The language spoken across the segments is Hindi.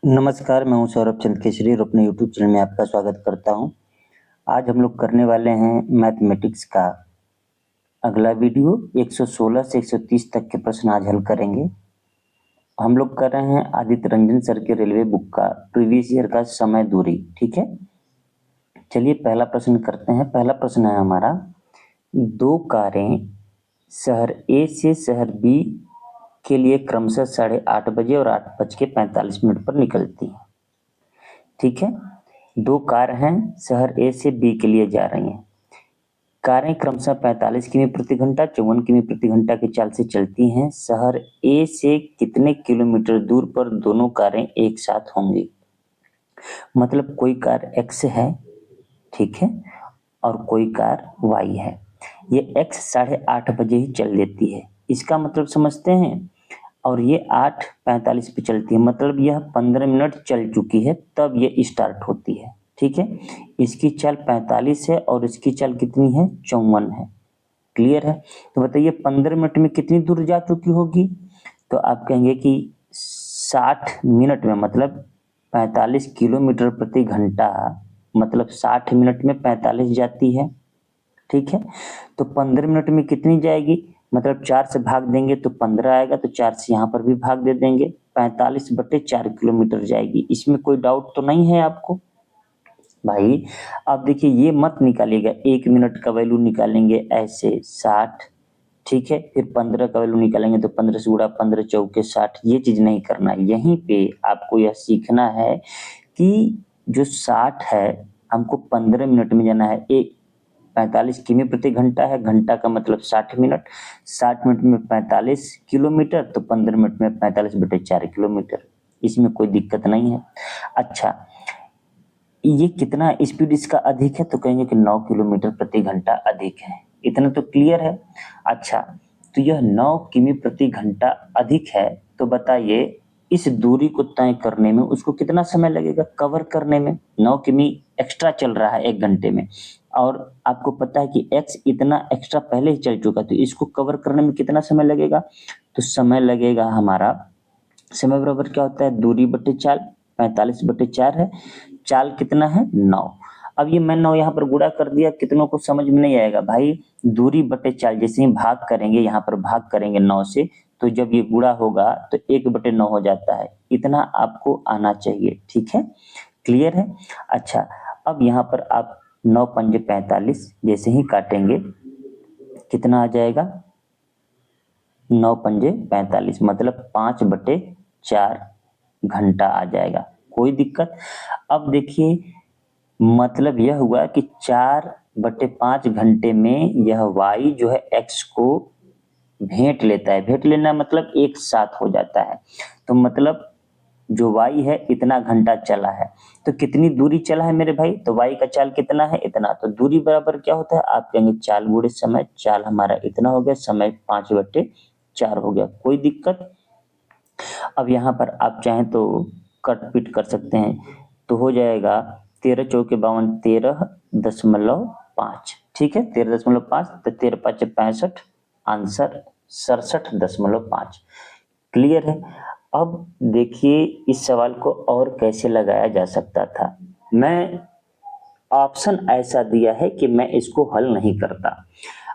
नमस्कार, मैं हूँ सौरभ चंद केसरी और अपने यूट्यूब चैनल में आपका स्वागत करता हूँ। आज हम लोग करने वाले हैं मैथमेटिक्स का अगला वीडियो। 116 से 130 तक के प्रश्न आज हल करेंगे। हम लोग कर रहे हैं आदित्य रंजन सर के रेलवे बुक का प्रीवियस ईयर का समय दूरी। ठीक है, चलिए पहला प्रश्न करते हैं। पहला प्रश्न है हमारा, दो कारें शहर ए से शहर बी के लिए क्रमशः 8:30 बजे और 8:45 पर निकलती हैं। ठीक है, दो कार हैं, शहर ए से बी के लिए जा रही हैं। कारें क्रमशः 45 किमी प्रति घंटा, 54 किमी प्रति घंटा की चाल से चलती हैं। शहर ए से कितने किलोमीटर दूर पर दोनों कारें एक साथ होंगी? मतलब कोई कार एक्स है, ठीक है, और कोई कार वाई है। ये एक्स 8:30 बजे ही चल देती है, इसका मतलब समझते हैं। और ये 8:45 पे चलती है, मतलब यह 15 मिनट चल चुकी है तब ये स्टार्ट होती है। ठीक है, इसकी चाल 45 है और इसकी चाल कितनी है? 54 है। क्लियर है? तो बताइए 15 मिनट में कितनी दूर जा चुकी होगी? तो आप कहेंगे कि 60 मिनट में, मतलब 45 किलोमीटर प्रति घंटा, मतलब 60 मिनट में 45 जाती है। ठीक है, तो 15 मिनट में कितनी जाएगी? मतलब 4 से भाग देंगे तो 15 आएगा, तो 4 से यहाँ पर भी भाग दे देंगे, 45/4 किलोमीटर जाएगी। इसमें कोई डाउट तो नहीं है आपको भाई? अब देखिए, ये मत निकालिएगा, 1 मिनट का वैल्यू निकालेंगे ऐसे 60, ठीक है, फिर 15 का वैल्यू निकालेंगे तो 15 से गुणा 15 चौके 60, ये चीज नहीं करना है। यहीं पे आपको यह सीखना है कि जो 60 है हमको 15 मिनट में जाना है। 45 किमी प्रति घंटा है, घंटा का मतलब 60 मिनट, 60 मिनट में 45 किलोमीटर, तो 15 मिनट में 45/4 किलोमीटर। इसमें कोई दिक्कत नहीं है। अच्छा, ये कितना स्पीड इसका अधिक है? तो कहेंगे कि 9 किलोमीटर प्रति घंटा अधिक है। इतना तो क्लियर है। अच्छा, तो यह 9 किमी प्रति घंटा अधिक है, तो बताइए इस दूरी को तय करने में उसको कितना समय लगेगा? कवर करने में 9 किमी एक्स्ट्रा चल रहा है 1 घंटे में, और आपको पता है कि x इतना एक्स्ट्रा पहले ही चल चुका, तो इसको कवर करने में कितना समय लगेगा? तो समय लगेगा हमारा, समय बराबर क्या होता है? दूरी बटे चाल, 45/4 है, चाल कितना है? 9। अब ये मैं 9 यहाँ पर गुणा कर दिया, कितनों को समझ में नहीं आएगा भाई? दूरी बटे चाल, जैसे ही भाग करेंगे, यहाँ पर भाग करेंगे 9 से, तो जब ये गुणा होगा तो 1/9 हो जाता है। इतना आपको आना चाहिए। ठीक है, क्लियर है? अच्छा, अब यहाँ पर आप 9 पंजे 45 जैसे ही काटेंगे, कितना आ जाएगा? 9 पंजे 45, मतलब 5/4 घंटा आ जाएगा। कोई दिक्कत? अब देखिए, मतलब यह हुआ कि 4/5 घंटे में यह y जो है x को भेंट लेता है। भेंट लेना मतलब एक साथ हो जाता है। तो मतलब जो y है इतना घंटा चला है, तो कितनी दूरी चला है मेरे भाई? तो y का चाल कितना है? इतना। तो दूरी बराबर क्या होता है? आप कहेंगे चाल गुणे समय। चाल हमारा इतना हो गया, समय 5/4 हो गया। कोई दिक्कत? अब यहाँ पर आप चाहें तो कट पीट कर सकते हैं, तो हो जाएगा 13 चौके 52, 13.5। ठीक है, 13.5, तो 13×5 = 65, आंसर 67.5। क्लियर है? अब देखिए इस सवाल को और कैसे लगाया जा सकता था। मैं ऑप्शन ऐसा दिया है कि मैं इसको हल नहीं करता,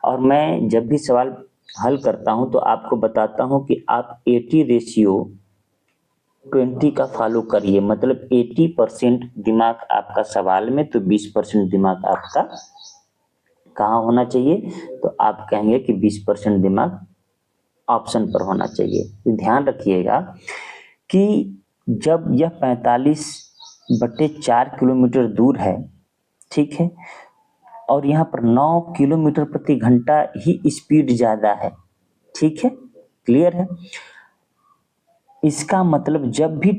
और मैं जब भी सवाल हल करता हूं तो आपको बताता हूं कि आप 80:20 का फॉलो करिए। मतलब 80% दिमाग आपका सवाल में, तो 20% दिमाग आपका कहाँ होना चाहिए? तो आप कहेंगे कि 20% दिमाग ऑप्शन पर होना चाहिए। तो ध्यान रखिएगा कि जब यह 45/4 किलोमीटर दूर है, ठीक है, और यहाँ पर 9 किलोमीटर प्रति घंटा ही स्पीड ज्यादा है। ठीक है, क्लियर है? इसका मतलब जब भी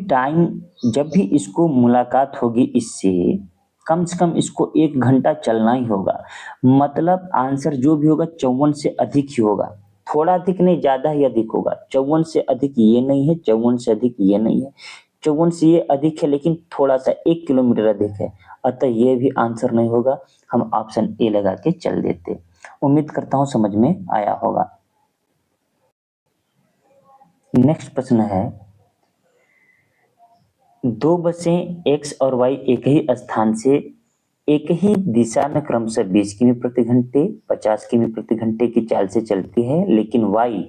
इसको मुलाकात होगी इससे, कम से कम इसको 1 घंटा चलना ही होगा। मतलब आंसर जो भी होगा 54 से अधिक ही होगा। थोड़ा अधिक नहीं, ज्यादा ही अधिक होगा। 54 से अधिक ये नहीं है, 54 से अधिक ये नहीं है, 54 से ये अधिक है लेकिन थोड़ा सा 1 किलोमीटर अधिक है, अतः ये भी आंसर नहीं होगा। हम ऑप्शन ए लगा के चल देते। उम्मीद करता हूं समझ में आया होगा। नेक्स्ट प्रश्न है, दो बसें एक्स और वाई एक ही स्थान से एक ही दिशा में क्रमशः 20 किमी प्रति घंटे 50 किमी प्रति घंटे की चाल से चलती है, लेकिन वाई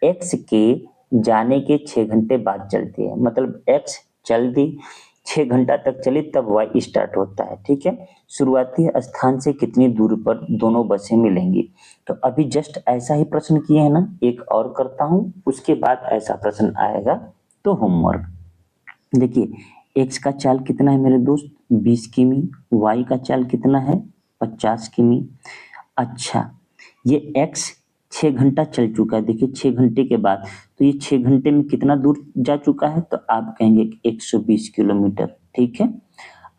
एक्स के जाने के 6 घंटे बाद चलती है। मतलब एक्स चल दी, 6 घंटा तक चली, तब वाई स्टार्ट होता है। ठीक है, शुरुआती स्थान से कितनी दूरी पर दोनों बसें मिलेंगी। तो अभी जस्ट ऐसा ही प्रश्न किए हैं ना, एक और करता हूं, उसके बाद ऐसा प्रश्न आएगा। तो होमवर्क देखिए, एक्स का चाल कितना है मेरे दोस्त, 20 किमी। वाई का चाल कितना है, 50 किमी। अच्छा, ये एक्स 6 घंटा चल चुका है। देखिए 6 घंटे के बाद, तो ये 6 घंटे में कितना दूर जा चुका है, तो आप कहेंगे 120 किलोमीटर। ठीक है,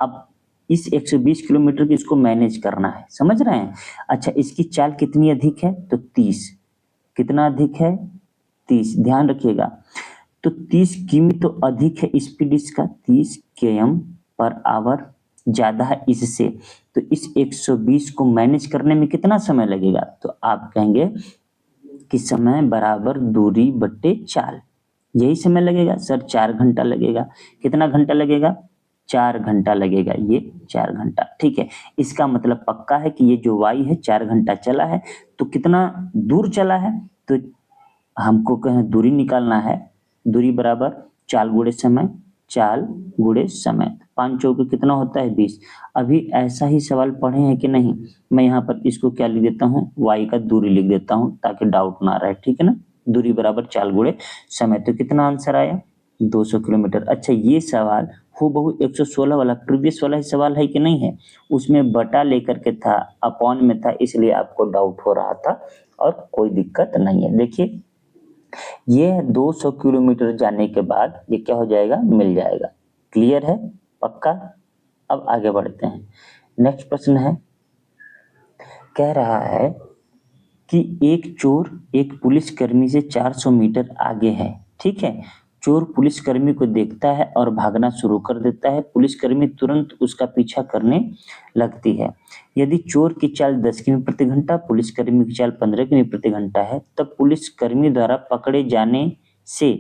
अब इस 120 किलोमीटर की इसको मैनेज करना है, समझ रहे हैं। अच्छा, इसकी चाल कितनी अधिक है, तो 30। कितना अधिक है, 30, ध्यान रखिएगा। तो 30 किमी तो अधिक है स्पीड इसका, 30 km पर आवर ज्यादा है इससे। तो इस 120 को मैनेज करने में कितना समय लगेगा, तो आप कहेंगे कि समय बराबर दूरी बट्टे चाल। यही समय लगेगा सर, 4 घंटा लगेगा। कितना घंटा लगेगा, 4 घंटा लगेगा, ये 4 घंटा। ठीक है, इसका मतलब पक्का है कि ये जो वाई है 4 घंटा चला है। तो कितना दूर चला है, तो हमको कहें दूरी निकालना है। दूरी बराबर चाल गुणे समय, चाल गुणे समय, 5 चौके कितना होता है, 20। अभी ऐसा ही सवाल पढ़े हैं कि नहीं, मैं यहाँ पर इसको क्या लिख देता हूँ, वाई का दूरी लिख देता हूँ ताकि डाउट ना रहे। ठीक है ना, दूरी बराबर चाल गुणे समय। तो कितना आंसर आया, 200 किलोमीटर। अच्छा, ये सवाल हूबहू 116 वाला प्रीवियस वाला ही सवाल है कि नहीं है, उसमें बटा लेकर के था, अपॉन में था, इसलिए आपको डाउट हो रहा था, और कोई दिक्कत नहीं है। देखिए, ये 200 किलोमीटर जाने के बाद ये क्या हो जाएगा, मिल जाएगा। क्लियर है, पक्का। अब आगे बढ़ते हैं। नेक्स्ट प्रश्न है, कह रहा है कि एक चोर एक पुलिसकर्मी से 400 मीटर आगे है। ठीक है, चोर पुलिसकर्मी को देखता है और भागना शुरू कर देता है। पुलिसकर्मी तुरंत उसका पीछा करने लगती है। यदि चोर की चाल 10 किमी प्रति घंटा, पुलिसकर्मी की चाल 15 किमी प्रति घंटा है, तब पुलिसकर्मी द्वारा पकड़े जाने से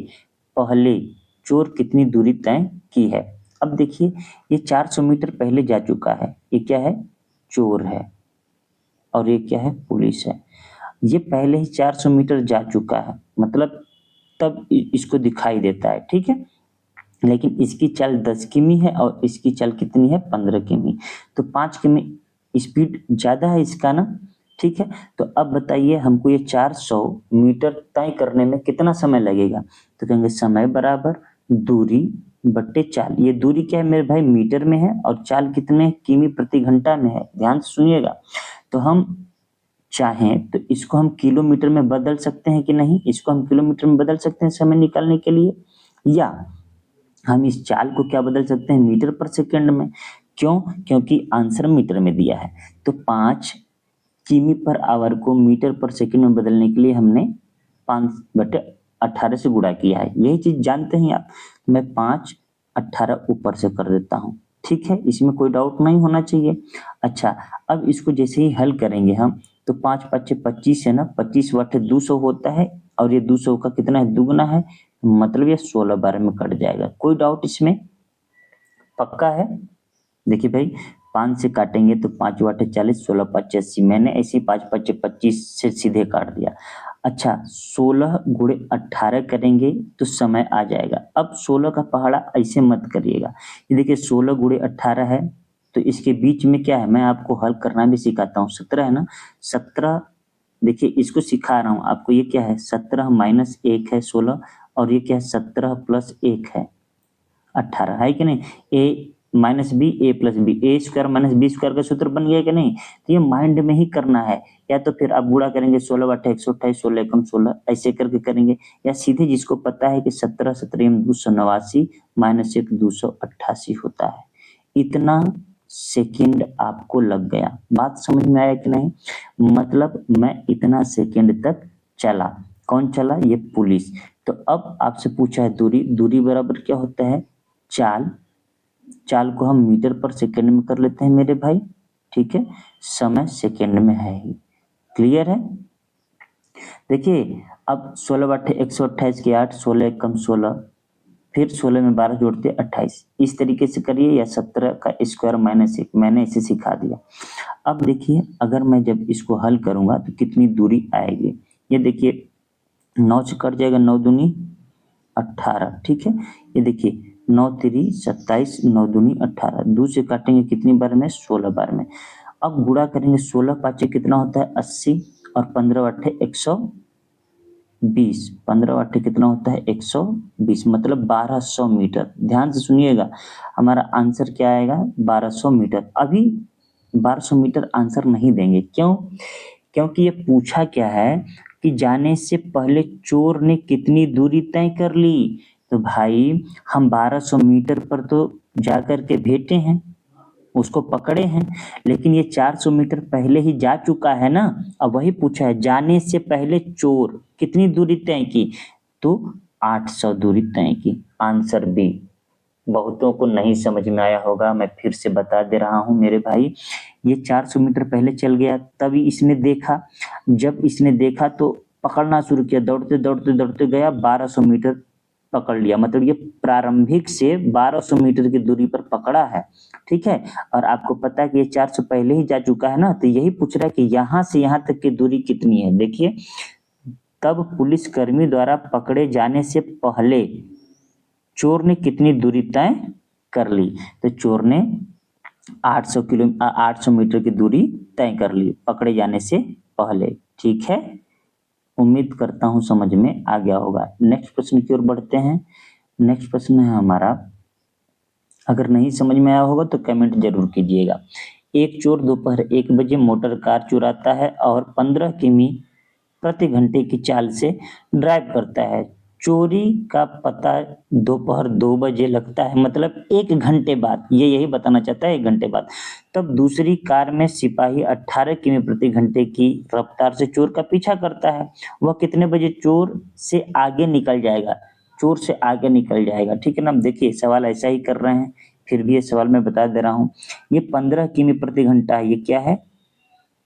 पहले चोर कितनी दूरी तय की है। अब देखिए, ये 400 मीटर पहले जा चुका है। ये क्या है, चोर है, और ये क्या है, पुलिस है। ये पहले ही 400 मीटर जा चुका है, मतलब तब इसको दिखाई देता है। ठीक है, लेकिन इसकी चाल 10 किमी है और इसकी चाल कितनी है, 15 किमी। तो 5 किमी स्पीड ज्यादा है इसका ना। ठीक है, तो अब बताइए हमको ये 400 मीटर तय करने में कितना समय लगेगा। तो कहेंगे समय बराबर दूरी बट्टे चाल। ये दूरी क्या है मेरे भाई, मीटर में है, और चाल कितने किमी प्रति घंटा में है, ध्यान से सुनिएगा। तो हम चाहें तो इसको हम किलोमीटर में बदल सकते हैं कि नहीं, इसको हम किलोमीटर में बदल सकते हैं समय निकालने के लिए, या हम इस चाल को क्या बदल सकते हैं, मीटर पर सेकंड में। क्यों, क्योंकि आंसर मीटर में दिया है। तो 5 किमी पर आवर को मीटर पर सेकंड में बदलने के लिए हमने 5/18 से गुणा किया है। यही चीज जानते हैं आप। मैं 5/18 ऊपर से कर देता हूँ। ठीक है, इसमें कोई डाउट नहीं होना चाहिए। अच्छा, अब इसको जैसे ही हल करेंगे हम, तो 5×5 = 25 है ना, 25/200 होता है, और ये 200 का कितना है, दुगना है, मतलब ये 16 बार में कट जाएगा। कोई डाउट इसमें, पक्का है। देखिए भाई, 5 से काटेंगे तो 5×8 = 40, 16×5 = 80। मैंने ऐसे 5×5 = 25 से सीधे काट दिया। अच्छा, 16×18 करेंगे तो समय आ जाएगा। अब 16 का पहाड़ा ऐसे मत करिएगा। ये देखिए 16×18 है, तो इसके बीच में क्या है, मैं आपको हल करना भी सिखाता हूँ। 17 है ना, 17, देखिए इसको सिखा रहा हूँ आपको। ये क्या है, 17 - 1 है 16, और ये क्या है, 17 + 1 है 18, है कि नहीं। a-b a+b, a² - b² का सूत्र बन गया कि नहीं। तो ये माइंड में ही करना है, या तो फिर आप गुणा करेंगे 16/128, 16 × 16, ऐसे करके करेंगे, या सीधे जिसको पता है कि 17 17 289 -1 288 होता है। इतना सेकंड आपको लग गया। बात समझ में आया कि नहीं, मतलब मैं इतना सेकंड तक चला। कौन चला, ये पुलिस। तो अब आपसे पूछा है दूरी, दूरी बराबर क्या होता है, चाल। चाल को हम मीटर पर सेकंड में कर लेते हैं मेरे भाई। ठीक है, समय सेकंड में है ही। क्लियर है। देखिए, अब 16/128 के 8, 16 × 16, फिर 16 में 12 जोड़ते 28, इस तरीके से करिए, या 17 का स्क्वायर -1, मैंने इसे सिखा दिया। अब देखिए अगर मैं जब इसको हल करूंगा तो कितनी दूरी आएगी, ये देखिए 9 से कट जाएगा, 9 दूनी 18, ठीक है। ये देखिए 9 तिरी 27, 9 दूनी 18, 2 से काटेंगे कितनी बार में, 16 बार में। अब गुणा करेंगे, 16 पाँचे कितना होता है 80, और 15 अट्ठे 120, 15 अट्ठे कितना होता है 120, मतलब 1200 मीटर। ध्यान से सुनिएगा, हमारा आंसर क्या आएगा 1200 मीटर। अभी 1200 मीटर आंसर नहीं देंगे, क्यों? क्योंकि ये पूछा क्या है कि जाने से पहले चोर ने कितनी दूरी तय कर ली। तो भाई हम 1200 मीटर पर तो जा कर के भेटे हैं, उसको पकड़े हैं, लेकिन ये 400 मीटर पहले ही जा चुका है ना। अब वही पूछा है, जाने से पहले चोर कितनी दूरी तय की, तो 800 दूरी तय की। Answer B. बहुतों को नहीं समझ में आया होगा, मैं फिर से बता दे रहा हूं मेरे भाई। ये 400 मीटर पहले चल गया, तभी इसने देखा, जब इसने देखा तो पकड़ना शुरू किया, दौड़ते दौड़ते दौड़ते गया, 1200 मीटर पकड़ लिया, मतलब ये प्रारंभिक से 1200 मीटर की दूरी पर पकड़ा है, ठीक है। और आपको पता है कि ये 400 पहले ही जा चुका है ना, तो यही पूछ रहा है कि यहाँ से यहाँ तक की दूरी कितनी है। देखिए, तब पुलिसकर्मी द्वारा पकड़े जाने से पहले चोर ने कितनी दूरी तय कर ली, तो चोर ने 800 मीटर की दूरी तय कर ली पकड़े जाने से पहले, ठीक है। उम्मीद करता हूं समझ में आ गया होगा। नेक्स्ट प्रश्न की ओर बढ़ते हैं। नेक्स्ट प्रश्न है हमारा, अगर नहीं समझ में आया होगा तो कमेंट जरूर कीजिएगा। एक चोर दोपहर 1 बजे मोटर कार चुराता है और 15 किमी प्रति घंटे की चाल से ड्राइव करता है। चोरी का पता दोपहर 2 बजे लगता है, मतलब 1 घंटे बाद, ये यही बताना चाहता है 1 घंटे बाद। तब दूसरी कार में सिपाही 18 किमी प्रति घंटे की रफ्तार से चोर का पीछा करता है। वह कितने बजे चोर से आगे निकल जाएगा, चोर से आगे निकल जाएगा, ठीक है ना। अब देखिए सवाल ऐसा ही कर रहे हैं, फिर भी ये सवाल मैं बता दे रहा हूँ। ये 15 किमी प्रति घंटा है, ये क्या है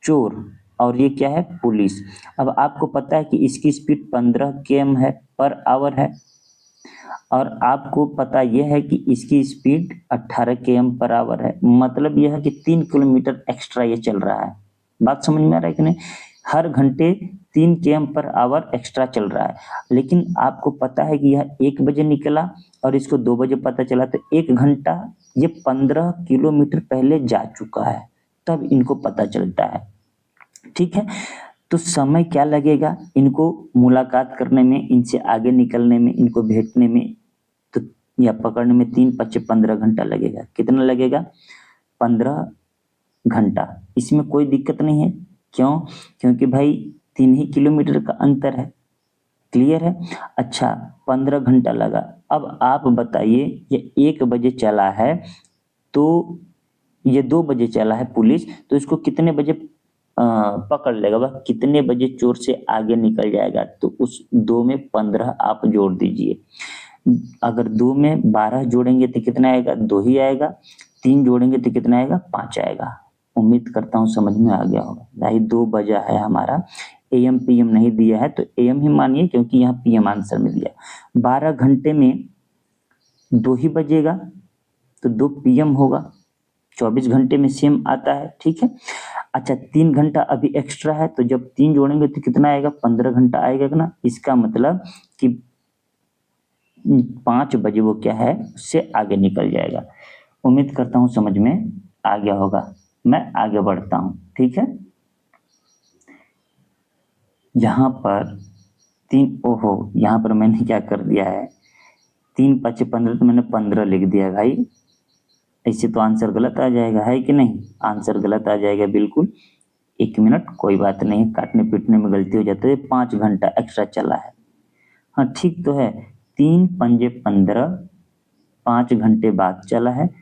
चोर, और ये क्या है पुलिस। अब आपको पता है कि इसकी स्पीड 15 km है पर आवर है, और आपको पता यह है कि इसकी स्पीड 18 km पर आवर है, मतलब यह है कि 3 किलोमीटर एक्स्ट्रा ये चल रहा है। बात समझ में आ रहा है कि नहीं? हर घंटे 3 km पर आवर एक्स्ट्रा चल रहा है, लेकिन आपको पता है कि यह 1 बजे निकला और इसको 2 बजे पता चला, तो 1 घंटा ये 15 किलोमीटर पहले जा चुका है, तब इनको पता चलता है, ठीक है। तो समय क्या लगेगा इनको मुलाकात करने में, इनसे आगे निकलने में, इनको भेटने में, तो या पकड़ने में 3 × 5 = 15 घंटा लगेगा। कितना लगेगा 15 घंटा। इसमें कोई दिक्कत नहीं है, क्यों? क्योंकि भाई 3 ही किलोमीटर का अंतर है, क्लियर है। अच्छा 15 घंटा लगा। अब आप बताइए, ये 1 बजे चला है तो ये 2 बजे चला है पुलिस, तो इसको कितने बजे पकड़ लेगा, वह कितने बजे चोर से आगे निकल जाएगा। तो उस 2 में 15 आप जोड़ दीजिए। अगर 2 में 12 जोड़ेंगे तो कितना आएगा, 2 ही आएगा। 3 जोड़ेंगे तो कितना आएगा, 5 आएगा। उम्मीद करता हूँ समझ में आ गया होगा। भाई 2 बजा है हमारा, AM PM नहीं दिया है तो AM ही मानिए, क्योंकि यहाँ PM आंसर में दिया। 12 घंटे में 2 ही बजेगा तो 2 PM होगा। 24 घंटे में सेम आता है, ठीक है। अच्छा 3 घंटा अभी एक्स्ट्रा है, तो जब 3 जोड़ेंगे तो कितना आएगा, 15 घंटा आएगा ना। इसका मतलब कि 5 बजे वो क्या है, उससे आगे निकल जाएगा। उम्मीद करता हूँ समझ में आ गया होगा। मैं आगे बढ़ता हूँ, ठीक है। यहाँ पर 3, ओहो यहाँ पर मैंने क्या कर दिया है, 3 × 5 = 15, तो मैंने 15 लिख दिया भाई। ऐसे तो आंसर गलत आ जाएगा, है कि नहीं? आंसर गलत आ जाएगा बिल्कुल। 1 मिनट, कोई बात नहीं, काटने पीटने में गलती हो जाती है। 5 घंटा एक्स्ट्रा चला है, हाँ ठीक तो है। 3 × 5 = 15, 5 घंटे बाद चला है,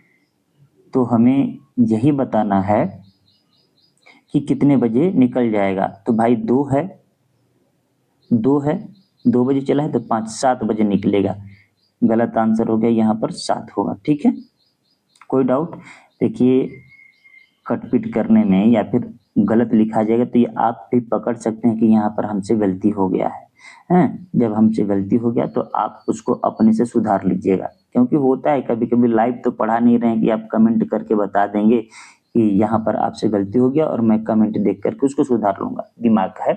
तो हमें यही बताना है कि कितने बजे निकल जाएगा। तो भाई 2 है, 2 है, 2 बजे चला है तो 5, 7 बजे निकलेगा। गलत आंसर हो गया, यहाँ पर 7 होगा, ठीक है। कोई डाउट? देखिए कटपीट करने में या फिर गलत लिखा जाएगा तो ये आप भी पकड़ सकते हैं कि यहाँ पर हमसे गलती हो गया है। हैं। जब हमसे गलती हो गया तो आप उसको अपने से सुधार लीजिएगा, क्योंकि होता है कभी कभी लाइव तो पढ़ा नहीं रहे हैं कि आप कमेंट करके बता देंगे कि यहाँ पर आपसे गलती हो गया और मैं कमेंट देख करके उसको सुधार लूंगा। दिमाग है।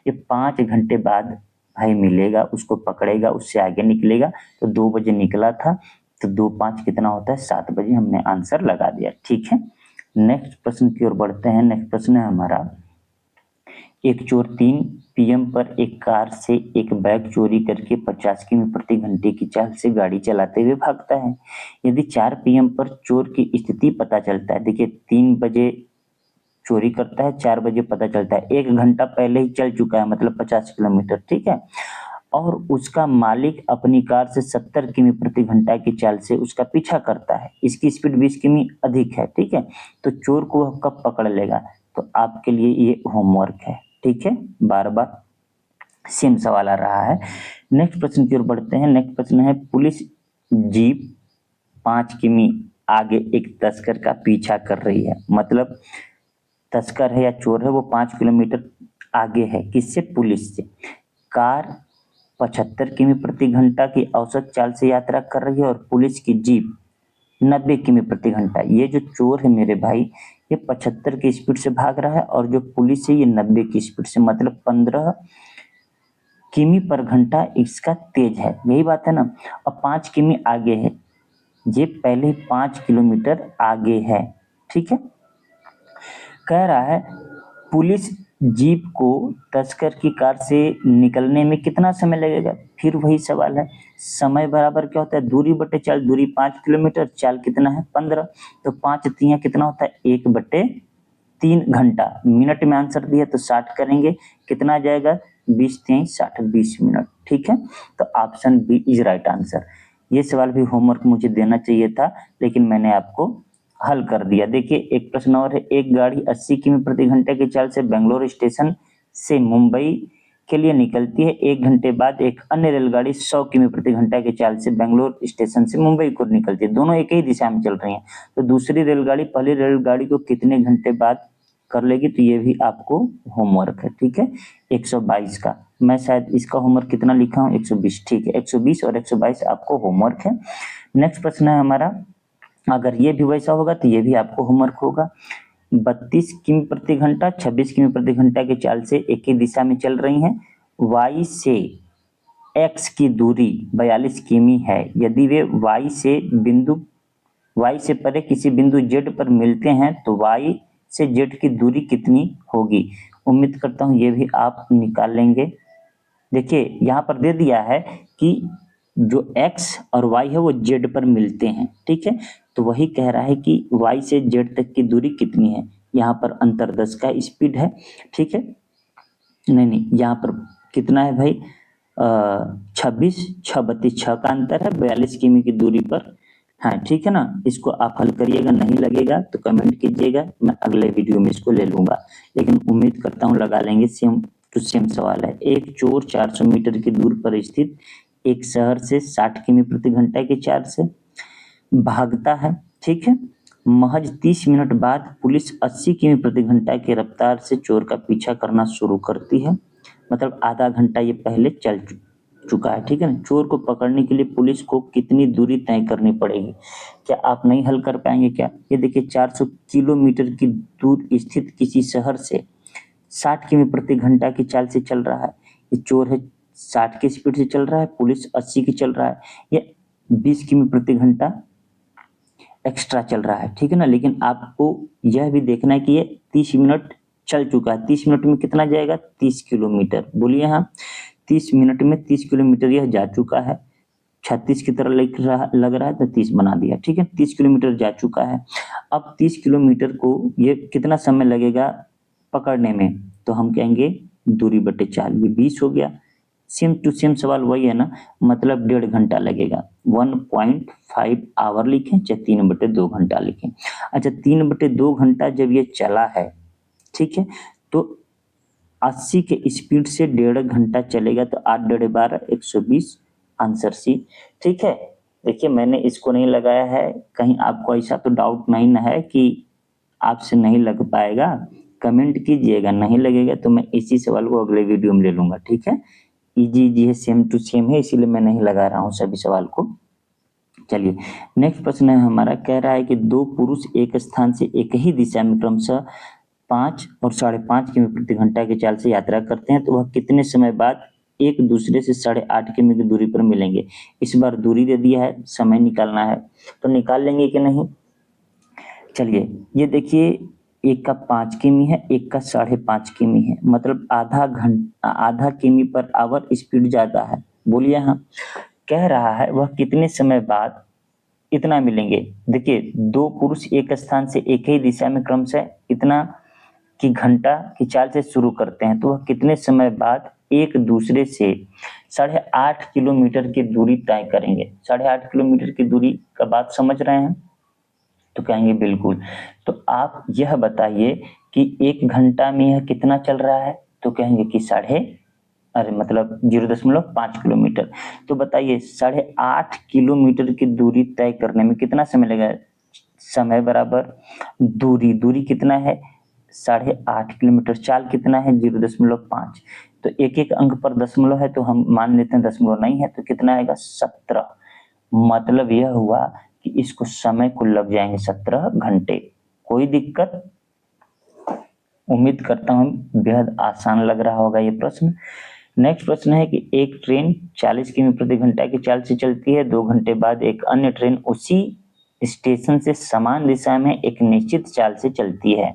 ये 5 घंटे बाद भाई मिलेगा, उसको पकड़ेगा, उससे आगे निकलेगा। तो 2 बजे निकला था, तो 2 5 कितना होता है, 7 बजे हमने आंसर लगा दिया। ठीक है, नेक्स्ट प्रश्न की ओर बढ़ते हैं। नेक्स्ट प्रश्न है हमारा, एक चोर 3 PM पर एक कार से एक बैग चोरी करके 50 किमी प्रति घंटे की चाल से गाड़ी चलाते हुए भागता है। यदि 4 PM पर चोर की स्थिति पता चलता है, देखिए 3 बजे चोरी करता है, 4 बजे पता चलता है, 1 घंटा पहले ही चल चुका है, मतलब 50 किलोमीटर। ठीक है, और उसका मालिक अपनी कार से 70 किमी प्रति घंटा की चाल से उसका पीछा करता है, इसकी स्पीड 20 किमी अधिक है। ठीक है, तो चोर को वह कब पकड़ लेगा? तो आपके लिए ये होमवर्क है। ठीक है, बार बार सेम सवाल आ रहा है। नेक्स्ट प्रश्न की ओर बढ़ते हैं। नेक्स्ट प्रश्न है, पुलिस जीप 5 किमी आगे एक तस्कर का पीछा कर रही है। मतलब तस्कर है या चोर है, वो 5 किलोमीटर आगे है, किससे? पुलिस से। कार 75 किमी प्रति घंटा की औसत चाल से यात्रा कर रही है और पुलिस की जीप 90 किमी प्रति घंटा। ये जो चोर है मेरे भाई, ये 75 की स्पीड से भाग रहा है और जो पुलिस है ये 90 की स्पीड से, मतलब 15 किमी/घंटा इसका तेज है। यही बात है ना। और 5 किमी आगे है, ये पहले 5 किलोमीटर आगे है। ठीक है, कह रहा है पुलिस जीप को तस्कर की कार से निकलने में कितना समय लगेगा? फिर वही सवाल है, समय बराबर क्या होता है? दूरी बटे चाल। दूरी 5 किलोमीटर, चाल कितना है? 15। तो 5 तियां कितना होता है? 1/3 घंटा। मिनट में आंसर दिया तो 60 करेंगे, कितना आ जाएगा? 20 × 3 = 60, 20 मिनट। ठीक है, तो option B is right answer. ये सवाल भी होमवर्क मुझे देना चाहिए था, लेकिन मैंने आपको हल कर दिया। देखिए एक प्रश्न और है, एक गाड़ी 80 किमी/घंटे की चाल से बेंगलोर स्टेशन से मुंबई के लिए निकलती है। 1 घंटे बाद एक अन्य रेलगाड़ी 100 किमी/घंटा की चाल से बेंगलोर स्टेशन से मुंबई को निकलती है। दोनों एक ही दिशा में चल रही हैं, तो दूसरी रेलगाड़ी पहली रेलगाड़ी को कितने घंटे बाद कर लेगी? तो ये भी आपको होमवर्क है। ठीक है, 122 का। मैं शायद इसका होमवर्क कितना लिखा हूँ? 120। ठीक है, 120 और 122 आपको होमवर्क है। नेक्स्ट प्रश्न है हमारा, अगर ये भी वैसा होगा तो ये भी आपको होमवर्क होगा। 32 किमी/घंटा 26 किमी/घंटा की चाल से एक ही दिशा में चल रही हैं। y से x की दूरी 42 किमी है। यदि वे y से परे किसी बिंदु z पर मिलते हैं तो y से z की दूरी कितनी होगी? उम्मीद करता हूँ ये भी आप निकाल लेंगे। देखिए यहाँ पर दे दिया है कि जो x और y है वो z पर मिलते हैं। ठीक है, तो वही कह रहा है कि y से z तक की दूरी कितनी है। यहाँ पर अंतर 10 का स्पीड है। ठीक है, नहीं, यहाँ पर कितना है भाई? 26, 6 32 6 का अंतर है 42 किमी की दूरी पर। हाँ ठीक है ना, इसको आप हल करिएगा, नहीं लगेगा तो कमेंट कीजिएगा, मैं अगले वीडियो में इसको ले लूंगा। लेकिन उम्मीद करता हूँ लगा लेंगे। सेम टू सेम सवाल है। एक चोर 400 मीटर की दूर पर स्थित एक शहर से 60 किमी/घंटा की चाल से भागता है। ठीक है, महज 30 मिनट बाद पुलिस 80 किमी/घंटा की रफ्तार से चोर का पीछा करना शुरू करती है। मतलब आधा घंटा ये पहले चल चुका है। ठीक है ना, चोर को पकड़ने के लिए पुलिस को कितनी दूरी तय करनी पड़ेगी? क्या आप नहीं हल कर पाएंगे क्या? ये देखिए 400 किलोमीटर की दूर स्थित किसी शहर से 60 किमी/घंटा की चाल से चल रहा है। ये चोर है 60 की स्पीड से चल रहा है, पुलिस 80 की चल रहा है, ये 20 किमी/घंटा एक्स्ट्रा चल रहा है। ठीक है ना, लेकिन आपको यह भी देखना है कि ये 30 मिनट चल चुका है। 30 मिनट में कितना जाएगा? 30 किलोमीटर। बोलिए हाँ, 30 मिनट में 30 किलोमीटर यह जा चुका है। 36 की तरह लग रहा है तो 30 बना दिया। ठीक है, 30 किलोमीटर जा चुका है। अब 30 किलोमीटर को ये कितना समय लगेगा पकड़ने में? तो हम कहेंगे दूरी बटे चाल, ये 20 हो गया। सेम टू सेम सवाल वही है ना, मतलब 1.5 घंटा लगेगा। 1.5 आवर लिखें चाहे 3/2 घंटा लिखें। अच्छा, 3/2 घंटा जब ये चला है, ठीक है, तो 80 के स्पीड से 1.5 घंटा चलेगा, तो 8 × 12 120, आंसर सी। ठीक है, देखिए मैंने इसको नहीं लगाया है, कहीं आपको ऐसा तो डाउट नहीं ना है कि आपसे नहीं लग पाएगा? कमेंट कीजिएगा, नहीं लगेगा तो मैं इसी सवाल को अगले वीडियो में ले लूंगा। ठीक है, इजी इजी है, सेम टू सेम है, इसीलिए मैं नहीं लगा रहा हूँ सभी सवाल को। चलिए नेक्स्ट प्रश्न है हमारा, कह रहा है कि दो पुरुष एक स्थान से एक ही दिशा में क्रमशः 5 और 5.5 किमी प्रति घंटा की चाल से यात्रा करते हैं, तो वह कितने समय बाद एक दूसरे से 8.5 किमी की दूरी पर मिलेंगे। इस बार दूरी दे दिया है, समय निकालना है, तो निकाल लेंगे कि नहीं। चलिए ये देखिए, एक का 5 किमी है, एक का 5.5 किमी है, मतलब आधा किमी पर आवर स्पीड ज्यादा है। बोलिए हाँ। कह रहा है वह कितने समय बाद इतना मिलेंगे। देखिए दो पुरुष एक स्थान से एक ही दिशा में क्रमशः इतना की घंटा की चाल से शुरू करते हैं, तो वह कितने समय बाद एक दूसरे से 8.5 किलोमीटर की दूरी तय करेंगे। 8.5 किलोमीटर की दूरी का बात समझ रहे हैं, तो कहेंगे बिल्कुल। तो आप यह बताइए कि एक घंटा में यह कितना चल रहा है, तो कहेंगे कि मतलब 0.5 किलोमीटर। तो बताइए 8.5 किलोमीटर की दूरी तय करने में कितना समय लगेगा। समय बराबर दूरी, दूरी कितना है 8.5 किलोमीटर, चाल कितना है 0.5। तो एक एक अंक पर दशमलव है, तो हम मान लेते हैं दशमलव नहीं है, तो कितना आएगा 17। मतलब यह हुआ कि इसको समय को लग जाएंगे 17 घंटे। कोई दिक्कत। उम्मीद करता हूं बेहद आसान लग रहा होगा ये प्रश्न। नेक्स्ट प्रश्न है कि एक ट्रेन 40 किमी प्रति घंटा की चाल से चलती है, 2 घंटे बाद एक अन्य ट्रेन उसी स्टेशन से समान दिशा में एक निश्चित चाल से चलती है।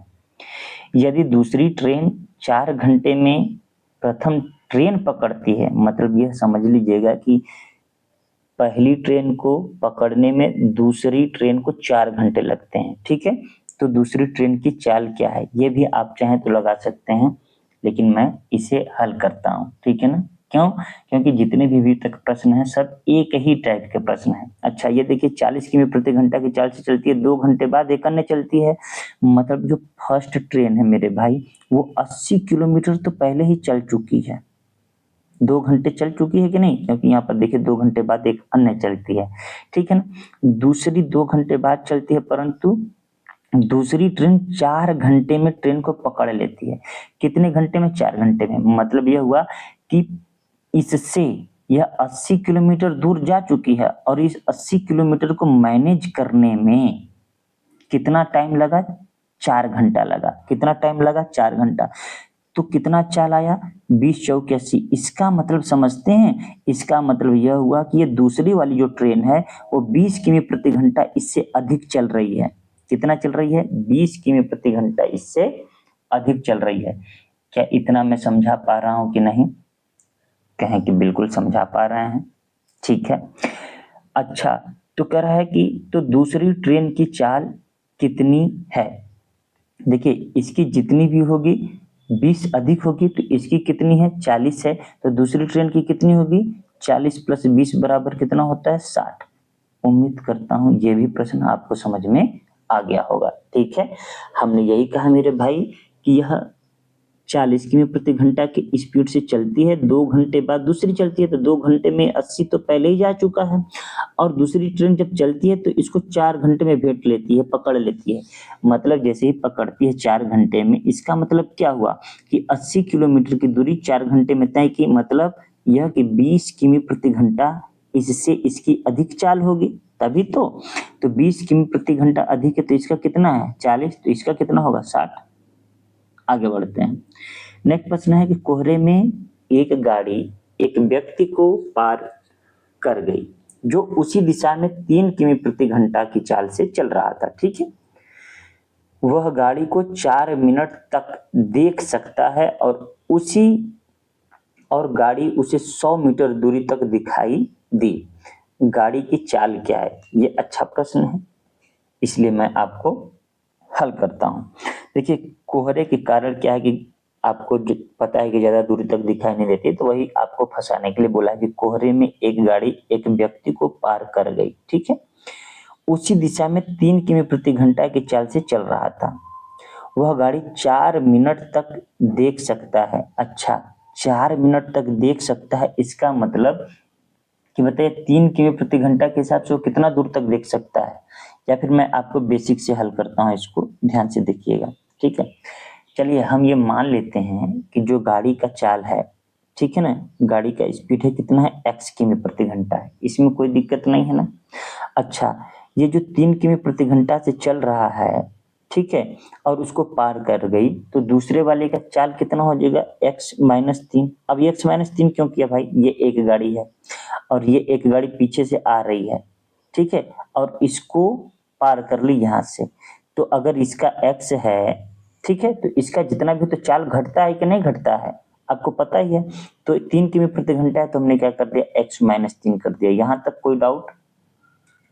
यदि दूसरी ट्रेन 4 घंटे में प्रथम ट्रेन पकड़ती है, मतलब यह समझ लीजिएगा कि पहली ट्रेन को पकड़ने में दूसरी ट्रेन को 4 घंटे लगते हैं, ठीक है। तो दूसरी ट्रेन की चाल क्या है, ये भी आप चाहें तो लगा सकते हैं, लेकिन मैं इसे हल करता हूँ, ठीक है ना। क्यों? क्योंकि जितने भी अभी तक प्रश्न हैं सब एक ही टाइप के प्रश्न हैं। अच्छा ये देखिए 40 किमी प्रति घंटा की चाल से चलती है, 2 घंटे बाद एक अन्य चलती है, मतलब जो फर्स्ट ट्रेन है मेरे भाई वो 80 किलोमीटर तो पहले ही चल चुकी है। 2 घंटे चल चुकी है कि नहीं, क्योंकि यहाँ पर देखिए 2 घंटे बाद एक अन्य चलती है, ठीक है ना। दूसरी 2 घंटे बाद चलती है, परंतु दूसरी ट्रेन 4 घंटे में ट्रेन को पकड़ लेती है। कितने घंटे में? 4 घंटे में। मतलब यह हुआ कि इससे यह 80 किलोमीटर दूर जा चुकी है और इस 80 किलोमीटर को मैनेज करने में कितना टाइम लगा? 4 घंटा लगा। कितना टाइम लगा? 4 घंटा। तो कितना चाल आया? 20 चौके 80। इसका मतलब समझते हैं, इसका मतलब यह हुआ कि ये दूसरी वाली जो ट्रेन है वो 20 किमी प्रति घंटा इससे अधिक चल रही है। कितना चल रही है? 20 किमी प्रति घंटा इससे अधिक चल रही है। क्या इतना मैं समझा पा रहा हूं कि नहीं? कहें कि बिल्कुल समझा पा रहे हैं, ठीक है। अच्छा तो कह रहा है कि तो दूसरी ट्रेन की चाल कितनी है। देखिए इसकी जितनी भी होगी 20 अधिक होगी, तो इसकी कितनी है? 40 है। तो दूसरी ट्रेन की कितनी होगी? 40 प्लस 20 बराबर कितना होता है? 60। उम्मीद करता हूं ये भी प्रश्न आपको समझ में आ गया होगा, ठीक है। हमने यही कहा मेरे भाई कि यह 40 किमी प्रति घंटा की स्पीड से चलती है, 2 घंटे बाद दूसरी चलती है, तो 2 घंटे में 80 तो पहले ही जा चुका है, और दूसरी ट्रेन जब चलती है तो इसको 4 घंटे में भेट लेती है, पकड़ लेती है। मतलब जैसे ही पकड़ती है 4 घंटे में, इसका मतलब क्या हुआ कि 80 किलोमीटर की दूरी 4 घंटे में तय की, मतलब यह कि 20 किमी प्रति घंटा इससे इसकी अधिक चाल होगी, तभी तो 20 किमी प्रति घंटा अधिक है, तो इसका कितना है? 40, तो इसका कितना होगा? 60। आगे बढ़ते हैं। नेक्स्ट प्रश्न है कि कोहरे में एक गाड़ी एक व्यक्ति को पार कर गई जो उसी दिशा में 3 किमी प्रति घंटा की चाल से चल रहा था, ठीक है। वह गाड़ी को 4 मिनट तक देख सकता है और गाड़ी उसे 100 मीटर दूरी तक दिखाई दी। गाड़ी की चाल क्या है? ये अच्छा प्रश्न है, इसलिए मैं आपको हल करता हूं। देखिए कोहरे के कारण क्या है कि आपको पता है कि ज्यादा दूरी तक दिखाई नहीं देती, तो वही आपको फंसाने के लिए बोला है कि कोहरे में एक गाड़ी एक व्यक्ति को पार कर गई, ठीक है। उसी दिशा में 3 किमी प्रति घंटा की चाल से चल रहा था। वह गाड़ी 4 मिनट तक देख सकता है। अच्छा 4 मिनट तक देख सकता है, इसका मतलब कि बताइए 3 किमी प्रति घंटा के हिसाब से वो कितना दूर तक देख सकता है। या फिर मैं आपको बेसिक से हल करता हूँ, इसको ध्यान से देखिएगा, ठीक है। चलिए हम ये मान लेते हैं कि जो गाड़ी का चाल है ठीक है ना। गाड़ी का स्पीड है कितना है, x किमी प्रति घंटा है, इसमें कोई दिक्कत नहीं है ना। अच्छा, ये जो 3 किमी प्रति घंटा से चल रहा है, ठीक है, और उसको पार कर गई, तो दूसरे वाले का चाल कितना हो जाएगा, x-3। अब ये x-3 क्यों किया भाई, ये एक गाड़ी है और ये एक गाड़ी पीछे से आ रही है, ठीक है, और इसको पार कर ली यहाँ से। तो अगर इसका x है, ठीक है, तो इसका जितना भी तो चाल घटता है कि नहीं घटता है, आपको पता ही है। तो 3 किमी प्रति घंटा है, तो हमने क्या कर दिया, x-3 कर दिया। यहाँ तक कोई डाउट,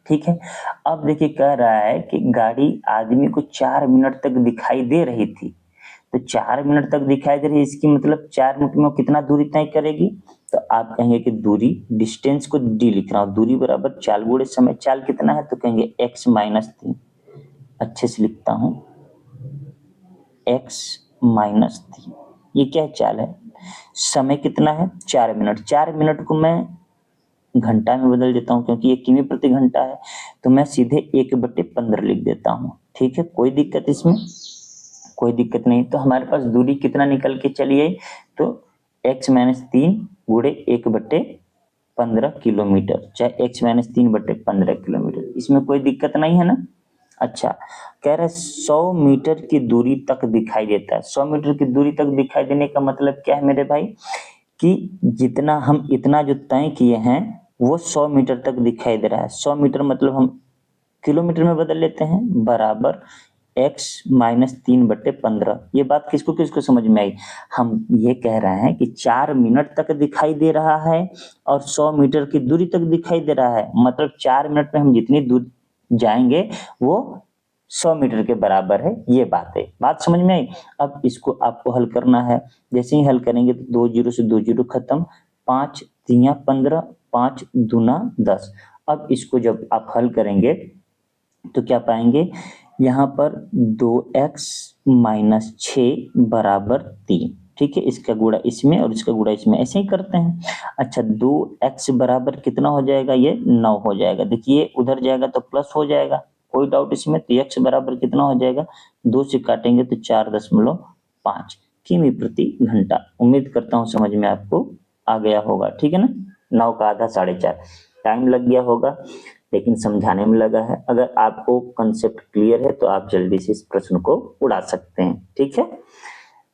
ठीक है। अब देखिए कह रहा है कि गाड़ी आदमी को 4 मिनट तक दिखाई दे रही थी, तो 4 मिनट तक दिखाई दे रही है, इसकी मतलब 4 मिनट में वो कितना दूरी तय करेगी। तो आप कहेंगे कि दूरी, डिस्टेंस को डी लिख रहा हूँ, दूरी बराबर चाल गुणे समय, चाल कितना है, तो कहेंगे x-3। अच्छे से लिखता हूँ, x-3, ये क्या चाल है, समय कितना है 4 मिनट। 4 मिनट को मैं घंटा में बदल देता हूँ, क्योंकि ये किमी प्रति घंटा है, तो मैं सीधे 1/15 लिख देता हूँ, ठीक है। कोई दिक्कत इसमें, कोई दिक्कत नहीं। तो हमारे पास दूरी कितना निकल के चली आई, तो x-3 गुणे 1/15 किलोमीटर, चाहे x-3/15 किलोमीटर, इसमें कोई दिक्कत नहीं है ना। अच्छा, कह रहा है 100 मीटर की दूरी तक दिखाई देता है। 100 मीटर की दूरी तक दिखाई देने का मतलब क्या है मेरे भाई, कि जितना हम इतना जो तय किए हैं वो 100 मीटर तक दिखाई दे रहा है। 100 मीटर मतलब हम किलोमीटर में बदल लेते हैं, बराबर x-3/15। ये बात किसको किसको समझ में आई, हम ये कह रहे हैं कि 4 मिनट तक दिखाई दे रहा है और 100 मीटर की दूरी तक दिखाई दे रहा है, मतलब 4 मिनट में हम जितनी दूर जाएंगे वो 100 मीटर के बराबर है। ये बात समझ में आई। अब इसको आपको हल करना है, जैसे ही हल करेंगे तो 2 जीरो से 2 जीरो खत्म, 5×3=15, 5×2=10। अब इसको जब आप हल करेंगे तो क्या पाएंगे, यहाँ पर 2x-6 बराबर 3, ठीक है। इसका गुणा इसमें और इसका गुणा इसमें, ऐसे ही करते हैं। अच्छा, 2x बराबर कितना हो जाएगा, ये 9 हो जाएगा। देखिए उधर जाएगा तो प्लस हो जाएगा, कोई डाउट इसमें। तो x बराबर कितना हो जाएगा, 2 से काटेंगे तो 4.5 किमी प्रति घंटा। उम्मीद करता हूँ समझ में आपको आ गया होगा, ठीक है ना। 9 का आधा 4.5, टाइम लग गया होगा लेकिन समझाने में लगा है। अगर आपको कंसेप्ट क्लियर है तो आप जल्दी से इस प्रश्न को उड़ा सकते हैं, ठीक है।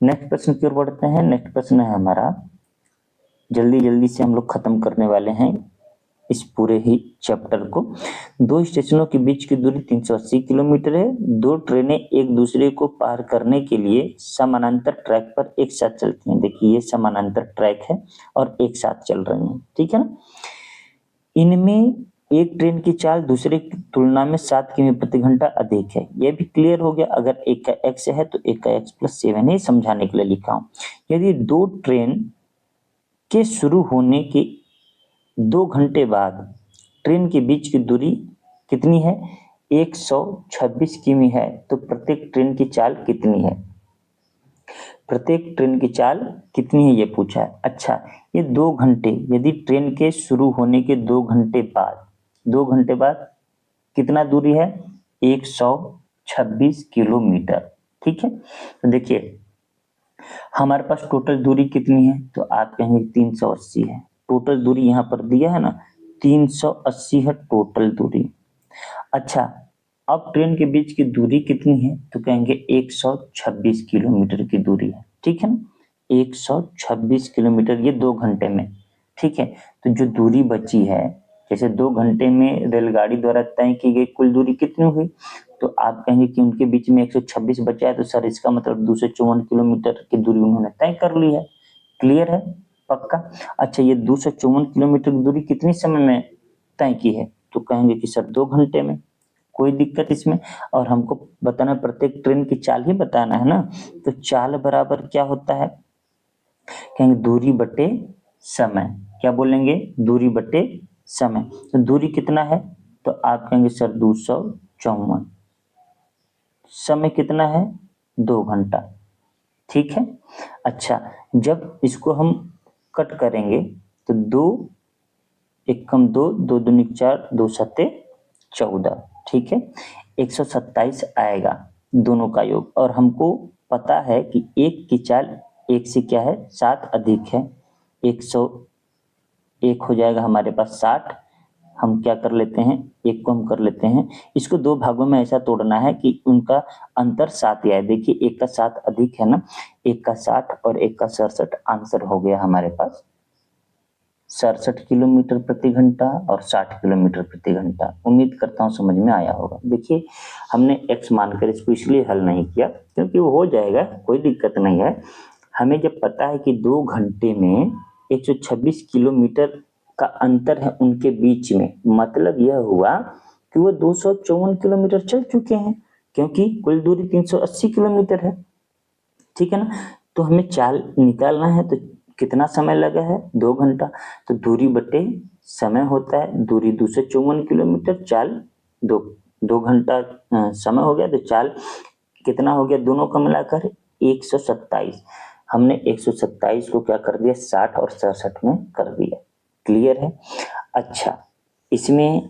नेक्स्ट प्रश्न की ओर बढ़ते हैं। नेक्स्ट प्रश्न है हमारा, जल्दी जल्दी से हम लोग खत्म करने वाले हैं इस पूरे ही चैप्टर को। 2 स्टेशनों के बीच की दूरी 380 किलोमीटर है। 2 ट्रेनें एक दूसरे को पार करने के लिए समानांतर ट्रैक पर एक साथ चलती हैं। देखिए ये समानांतर ट्रैक है और एक साथ चल रही हैं, ठीक है ना। इनमें एक ट्रेन की चाल दूसरे की तुलना में 7 किमी प्रति घंटा अधिक है। यह भी क्लियर हो गया। अगर एक का x है तो एक का x+7 है, समझाने के लिए लिखा हूं। यदि 2 ट्रेन के शुरू होने के 2 घंटे बाद ट्रेन के बीच की दूरी कितनी है, 126 किमी है, तो प्रत्येक ट्रेन की चाल कितनी है, प्रत्येक ट्रेन की चाल कितनी है ये पूछा है। अच्छा, ये 2 घंटे, यदि ट्रेन के शुरू होने के 2 घंटे बाद, 2 घंटे बाद कितना दूरी है, 126 किलोमीटर, ठीक है। तो देखिए हमारे पास टोटल दूरी कितनी है, तो आप कहेंगे 380 है। टोटल दूरी यहाँ पर दिया है ना, 380 है टोटल दूरी। अच्छा, अब ट्रेन के बीच की दूरी कितनी है, तो कहेंगे 126 किलोमीटर की दूरी है, ठीक है ना। 126 किलोमीटर, ये 2 घंटे में, ठीक है। तो जो दूरी बची है, जैसे 2 घंटे में रेलगाड़ी द्वारा तय की गई कुल दूरी कितनी हुई, तो आप कहेंगे कि उनके बीच में 126 बचा है, तो सर इसका मतलब 254 किलोमीटर की दूरी उन्होंने तय कर ली है। क्लियर है, पक्का। अच्छा, ये 254 किलोमीटर की दूरी कितने समय में तय की है, तो कहेंगे कि सर 2 घंटे में। कोई दिक्कत इसमें, और हमको बताना प्रत्येक ट्रेन की चाल ही बताना है ना। तो चाल बराबर क्या होता है, कहेंगे दूरी बटे समय। क्या बोलेंगे, दूरी बटे समय। तो दूरी कितना है, तो आप कहेंगे सर 254, समय कितना है 2 घंटा, ठीक है। अच्छा, जब इसको हम कट करेंगे तो 2 एकम 2, 2 दूनी 4, 2 सत्ते 14, ठीक है। 127 आएगा दोनों का योग। और हमको पता है कि एक की चाल एक से क्या है 7 अधिक है, 101 हो जाएगा हमारे पास 60। हम क्या कर लेते हैं, एक को हम कर लेते हैं, इसको दो भागों में ऐसा तोड़ना है कि उनका अंतर 7 ही आए। देखिए एक का 7 अधिक है ना, एक का 60 और एक का 67, आंसर हो गया हमारे पास 67 किलोमीटर प्रति घंटा और 60 किलोमीटर प्रति घंटा। उम्मीद करता हूँ समझ में आया होगा। देखिए हमने x मानकर इसको इसलिए हल नहीं किया क्योंकि वो हो जाएगा, कोई दिक्कत नहीं है। हमें जब पता है कि 2 घंटे में 126 किलोमीटर का अंतर है उनके बीच में, मतलब यह हुआ कि वो 254 किलोमीटर चल चुके हैं, क्योंकि कुल दूरी 380 किलोमीटर है। ठीक है ना, तो हमें चाल निकालना है, तो कितना समय लगा है, 2 घंटा। तो दूरी बटे समय होता है, दूरी 254 किलोमीटर, चाल 2 घंटा समय हो गया, तो चाल कितना हो गया, दोनों का मिलाकर 127। हमने 127 को क्या कर दिया, 60 और 67 में कर दिया। क्लियर है। अच्छा, इसमें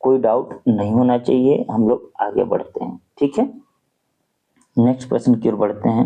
कोई डाउट नहीं होना चाहिए। हम लोग आगे बढ़ते हैं। ठीक है, नेक्स्ट प्रश्न की ओर बढ़ते हैं।